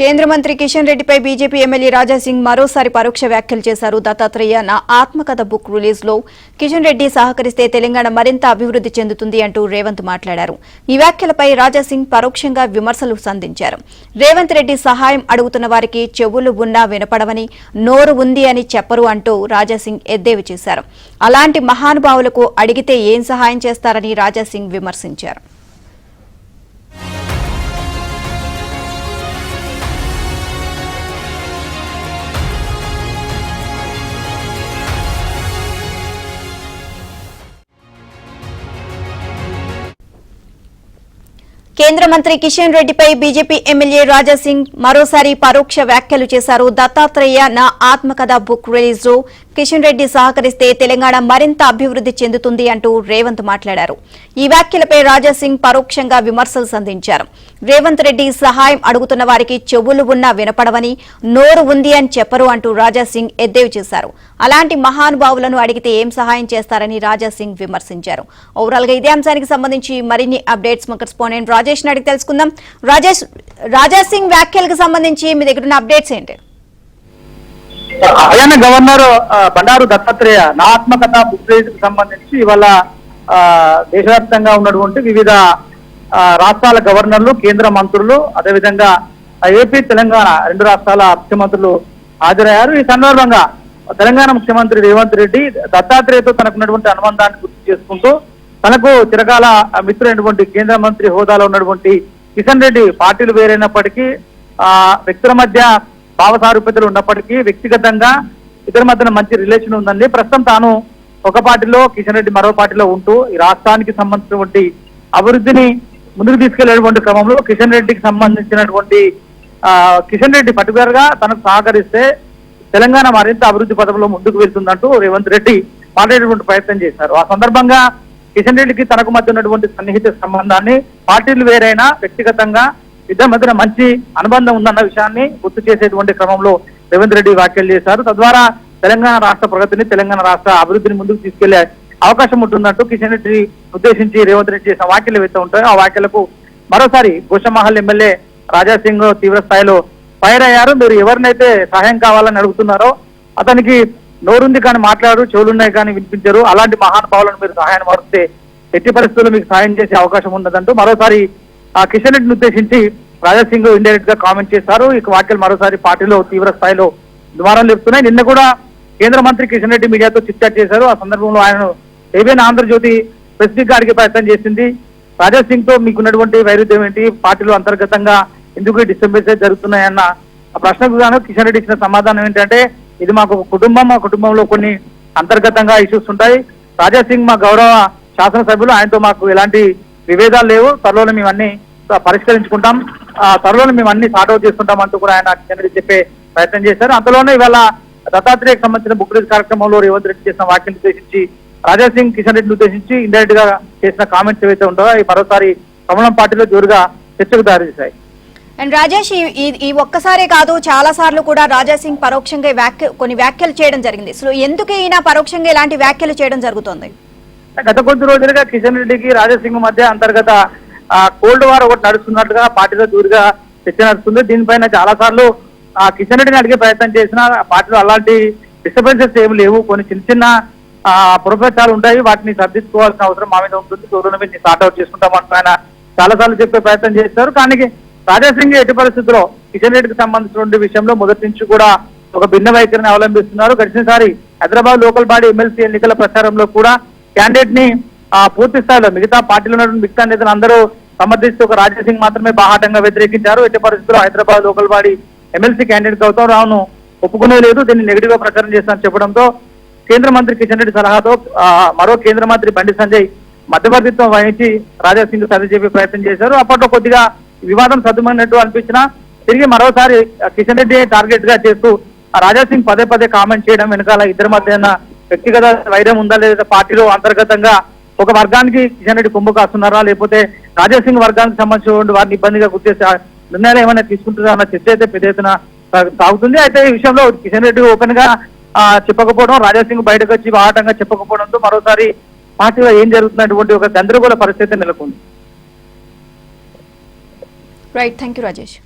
కేంద్ర మంత్రి కిషన్ రెడ్డిపై బీజేపీ ఎమ్మెల్యే రాజాసింగ్ మరోసారి పరోక్ష వ్యాఖ్యలు చేశారు. దత్తాత్రేయ నా ఆత్మకథ బుక్ రిలీజ్ లో కిషన్ రెడ్డి సహకరిస్తే తెలంగాణ మరింత అభివృద్ధి చెందుతుంది అంటూ రేవంత్ మాట్లాడారు. ఈ వ్యాఖ్యలపై రాజాసింగ్ పరోక్షంగా విమర్శలు సంధించారు. రేవంత్ రెడ్డి సహాయం అడుగుతున్న వారికి చెవులు ఉన్నా వినపడవని, నోరు ఉంది అని చెప్పరు అంటూ రాజాసింగ్ ఎద్దేవి చేశారు. అలాంటి మహానుభావులకు అడిగితే ఏం సహాయం చేస్తారని రాజాసింగ్ విమర్శించారు. కేంద్ర మంత్రి కిషన్ రెడ్డిపై బీజేపీ ఎమ్మెల్యే రాజాసింగ్ మరోసారి పరోక్ష వ్యాఖ్యలు చేశారు. దత్తాత్రేయ నా ఆత్మకథ బుక్ రిలీజ్ లో కిషన్ రెడ్డి సహకరిస్తే తెలంగాణ మరింత అభివృద్ధి చెందుతుంది అంటూ రేవంత్ మాట్లాడారు. ఈ వ్యాఖ్యలపై రాజాసింగ్ పరోక్షంగా విమర్శలు సంధించారు. రేవంత్ రెడ్డి సహాయం అడుగుతున్న వారికి చెవులు ఉన్నా వినపడవని, నోరు ఉంది అని చెప్పరు అంటూ రాజాసింగ్ ఎద్దేవి చేశారు. అలాంటి మహానుభావులను అడిగితే ఏం సహాయం చేస్తారని రాజాసింగ్ విమర్శించారు. ఓవరాల్ గా ఇదే అంశానికి సంబంధించి మరిన్ని అప్డేట్స్ మా కరెస్పాండెంట్ రాజేష్ అడిగి తెలుసుకుందాం. రాజాసింగ్ వ్యాఖ్యలకు సంబంధించి మీ దగ్గర ఉన్న అప్డేట్స్ ఏంటి? హర్యానా గవర్నర్ బండారు దత్తాత్రేయ నా ఆత్మకథ బుక్ రిలీజ్ కు సంబంధించి ఇవాళ దేశవ్యాప్తంగా ఉన్నటువంటి వివిధ రాష్ట్రాల గవర్నర్లు, కేంద్ర మంత్రులు, అదేవిధంగా ఏపీ, తెలంగాణ రెండు రాష్ట్రాల ముఖ్యమంత్రులు హాజరయ్యారు. ఈ సందర్భంగా తెలంగాణ ముఖ్యమంత్రి రేవంత్ రెడ్డి దత్తాత్రేయతో తనకున్నటువంటి అనుబంధాన్ని గుర్తు చేసుకుంటూ తనకు చిరకాల మిత్రులైనటువంటి కేంద్ర మంత్రి హోదాలో ఉన్నటువంటి కిషన్ రెడ్డి పార్టీలు వేరైనప్పటికీ వ్యక్తుల మధ్య భావ సారూప్యతలు ఉన్నప్పటికీ వ్యక్తిగతంగా ఇద్దరి మధ్యన మంచి రిలేషన్ ఉందండి. ప్రస్తుతం తాను ఒక పార్టీలో, కిషన్ రెడ్డి మరో పార్టీలో ఉంటూ ఈ రాష్ట్రానికి సంబంధించినటువంటి అభివృద్ధిని ముందుకు తీసుకెళ్లేటువంటి క్రమంలో కిషన్ రెడ్డికి సంబంధించినటువంటి కిషన్ రెడ్డి పర్టికులర్ గా తనకు సహకరిస్తే తెలంగాణ మరింత అభివృద్ధి పథంలో ముందుకు వెళ్తుందంటూ రేవంత్ రెడ్డి మాట్లాడేటువంటి ప్రయత్నం చేశారు. ఆ సందర్భంగా కిషన్ రెడ్డికి తనకు మధ్య ఉన్నటువంటి సన్నిహిత సంబంధాన్ని, పార్టీలు వేరైనా వ్యక్తిగతంగా ఇద్దరి మధ్యన మంచి అనుబంధం ఉందన్న విషయాన్ని గుర్తు చేసేటువంటి క్రమంలో రేవంత్ రెడ్డి వ్యాఖ్యలు చేశారు. తద్వారా తెలంగాణ రాష్ట్ర ప్రగతిని, తెలంగాణ రాష్ట్ర అభివృద్ధిని ముందుకు తీసుకెళ్లే అవకాశం ఉంటుందంటూ కిషన్ రెడ్డి ఉద్దేశించి రేవంత్ రెడ్డి చేసిన వ్యాఖ్యలు ఏవైతే ఉంటాయో ఆ వ్యాఖ్యలకు మరోసారి గోషమహల్ ఎమ్మెల్యే రాజాసింగ్ తీవ్ర స్థాయిలో ఫైర్ అయ్యారు. మీరు ఎవరినైతే సహాయం కావాలని అడుగుతున్నారో అతనికి నోరుంది కానీ మాట్లాడు, చెవులున్నాయి కానీ వినిపించారు. అలాంటి మహానుభావులను మీరు సహాయం అడిగితే ఎట్టి పరిస్థితుల్లో మీకు సహాయం చేసే అవకాశం ఉండదంటూ మరోసారి కిషన్ రెడ్డిని ఉద్దేశించి రాజాసింగ్ ఇండైరెక్ట్ గా కామెంట్ చేశారు. ఈ వ్యాఖ్యలు మరోసారి పార్టీలో తీవ్ర స్థాయిలో దుమారం లేపుతున్నాయి. నిన్న కూడా కేంద్ర మంత్రి కిషన్ రెడ్డి మీడియాతో చిట్చాట్ చేశారు. ఆ సందర్భంలో ఆయనను ఏబీఎన్ ఆంధ్రజ్యోతి స్పెసిఫిక్ గా అడిగే ప్రయత్నం చేసింది. రాజాసింగ్ తో మీకున్నటువంటి వైరుధ్యం ఏంటి, పార్టీలో అంతర్గతంగా ఎందుకు డిస్టర్బెన్సెస్ జరుగుతున్నాయన్న ప్రశ్నకు గాను కిషన్ రెడ్డి ఇచ్చిన సమాధానం ఏంటంటే, ఇది మాకు కుటుంబం, మా కుటుంబంలో కొన్ని అంతర్గతంగా ఇష్యూస్ ఉంటాయి. రాజాసింగ్ మా గౌరవ శాసనసభ్యులు, ఆయనతో మాకు ఎలాంటి విభేదాలు లేవు. త్వరలోనే మేము అన్ని పరిష్కరించుకుంటాం, త్వరలోనే మేము అన్ని సార్ట్ అవుట్ చేసుకుంటాం అంటూ కూడా ఆయన కిషన్ రెడ్డి చెప్పే ప్రయత్నం చేశారు. అంతలోనే ఇవాళ దత్తాత్రేయకు సంబంధించిన బుక్ రిలీజ్ కార్యక్రమంలో రేవంత్ రెడ్డి చేసిన వ్యాఖ్యలు ఉద్దేశించి రాజాసింగ్ కిషన్ రెడ్డిని ఉద్దేశించి ఇండైరెక్ట్ గా చేసిన కామెంట్స్ ఏవైతే ఉంటాయో అవి మరోసారి కమలం పార్టీలో జోరుగా చర్చకు దారితీశాయి. అండ్ రాజేష్, ఈ ఒక్కసారే కాదు చాలా సార్లు కూడా రాజాసింగ్ పరోక్షంగా కొన్ని వ్యాఖ్యలు చేయడం జరిగింది. సో ఎందుకు ఈయన పరోక్షంగా ఇలాంటి వ్యాఖ్యలు చేయడం జరుగుతోంది? గత కొద్ది రోజులుగా కిషన్ రెడ్డికి రాజాసింగ్ మధ్య అంతర్గత కోల్డ్ వార్ ఒకటి నడుస్తున్నట్టుగా పార్టీలో దూరుగా చర్చ నడుస్తుంది. దీనిపైన చాలా సార్లు కిషన్ రెడ్డిని అడిగే ప్రయత్నం చేసిన పార్టీలో అలాంటి డిస్టర్బెన్సెస్ ఏమి లేవు, కొన్ని చిన్న చిన్న పురపేక్షాలు ఉంటాయి, వాటిని సర్దించుకోవాల్సిన అవసరం మా మీద ఉంటుంది, త్వరలో మీరు సార్ట్ అవుట్ చేసుకుంటామంటూ ఆయన చాలా సార్లు చెప్పే ప్రయత్నం చేస్తారు. కానీ రాజాసింగ్ ఎట్టి పరిస్థితుల్లో కిషన్ రెడ్డికి సంబంధించిన విషయంలో మొదటి నుంచి కూడా ఒక భిన్న వైఖరిని అవలంబిస్తున్నారు. గడిచినసారి హైదరాబాద్ లోకల్ బాడీ ఎమ్మెల్సీ ఎన్నికల ప్రచారంలో కూడా క్యాండిడేట్ ని పూర్తి స్థాయిలో మిగతా పార్టీలో ఉన్నటువంటి మిగతా నేతలు అందరూ సమర్థిస్తూ ఒక రాజాసింగ్ మాత్రమే బాహాటంగా వ్యతిరేకించారు. ఎట్టి పరిస్థితుల్లో Hyderabad local body MLC candidate Gautam రావును ఒప్పుకునే లేదు, దీన్ని నెగిటివ్ గా ప్రచారం చేస్తానని చెప్పడంతో కేంద్ర మంత్రి కిషన్ రెడ్డి సలహాతో మరో కేంద్ర మంత్రి బండి సంజయ్ మధ్యవర్తిత్వం వహించి రాజాసింగ్ సరి చెప్పే ప్రయత్నం చేశారు. అప్పట్లో కొద్దిగా వివాదం సద్దుమైనట్టు అనిపించినా తిరిగి మరోసారి కిషన్ రెడ్డి టార్గెట్ గా చేస్తూ రాజాసింగ్ పదే పదే కామెంట్ చేయడం వెనకాల ఇద్దరి మధ్య వ్యక్తిగత వైరం ఉందా లేదా, పార్టీలో అంతర్గతంగా ఒక వర్గానికి కిషన్ రెడ్డి కొమ్ము కాస్తున్నారా, లేకపోతే రాజాసింగ్ వర్గానికి సంబంధించిన వారిని ఇబ్బందిగా గుర్తించే నిర్ణయాలు ఏమైనా తీసుకుంటున్నారా అన్న చర్చ అయితే పెద్ద ఎత్తున సాగుతుంది. అయితే ఈ విషయంలో కిషన్ రెడ్డి ఓపెన్ గా చెప్పకపోవడం, రాజాసింగ్ బయటకు వచ్చి బాహాటంగా చెప్పకపోవడంతో మరోసారి పార్టీలో ఏం జరుగుతున్నటువంటి ఒక గందరగోళ పరిస్థితి నెలకొంది. Right, thank you Rajesh.